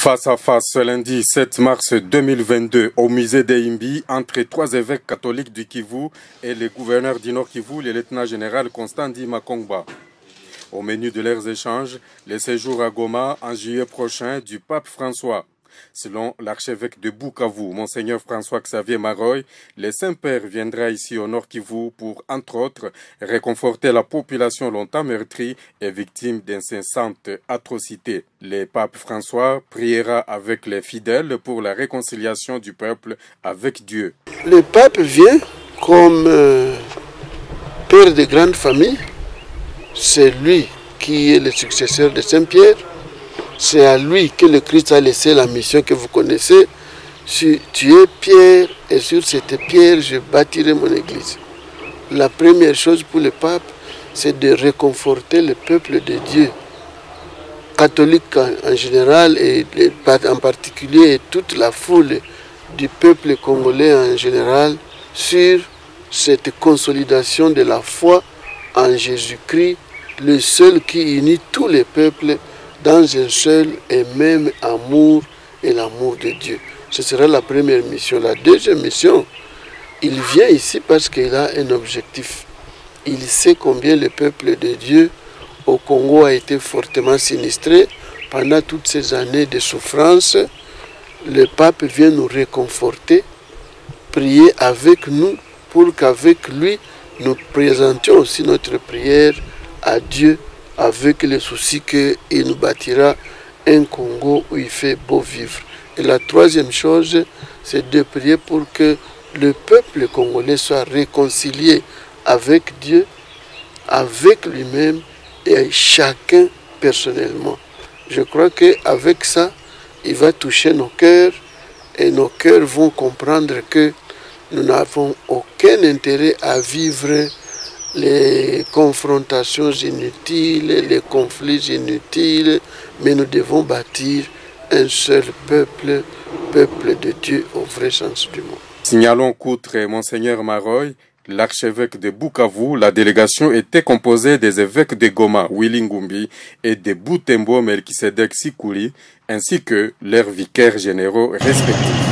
Face à face ce lundi 7 mars 2022 au musée d'Ehimbi entre trois évêques catholiques du Kivu et le gouverneur du Nord Kivu, le lieutenant-général Constant Ndima Kongba. Au menu de leurs échanges, le séjour à Goma en juillet prochain du pape François. Selon l'archevêque de Bukavu, Monseigneur François-Xavier Maroy, le Saint-Père viendra ici au Nord Kivu pour, entre autres, réconforter la population longtemps meurtrie et victime d'incessantes atrocités. Le pape François priera avec les fidèles pour la réconciliation du peuple avec Dieu. Le pape vient comme père de grande famille. C'est lui qui est le successeur de Saint-Pierre. C'est à lui que le Christ a laissé la mission que vous connaissez. Tu es Pierre et sur cette pierre je bâtirai mon église. La première chose pour le pape, c'est de réconforter le peuple de Dieu, catholique en général et en particulier toute la foule du peuple congolais en général sur cette consolidation de la foi en Jésus-Christ, le seul qui unit tous les peuples dans un seul et même amour et l'amour de Dieu. Ce sera la première mission. La deuxième mission, il vient ici parce qu'il a un objectif. Il sait combien le peuple de Dieu au Congo a été fortement sinistré pendant toutes ces années de souffrance. Le pape vient nous réconforter, prier avec nous pour qu'avec lui, nous présentions aussi notre prière à Dieu avec le souci qu'il nous bâtira un Congo où il fait beau vivre. Et la troisième chose, c'est de prier pour que le peuple congolais soit réconcilié avec Dieu, avec lui-même et chacun personnellement. Je crois qu'avec ça, il va toucher nos cœurs et nos cœurs vont comprendre que nous n'avons aucun intérêt à vivre les confrontations inutiles, les conflits inutiles, mais nous devons bâtir un seul peuple, peuple de Dieu au vrai sens du mot. Signalons qu'outre Monseigneur Maroy, l'archevêque de Bukavu, la délégation était composée des évêques de Goma, Willy Ngumbi, et de Butembo, Melkisedek Sikuli, ainsi que leurs vicaires généraux respectifs.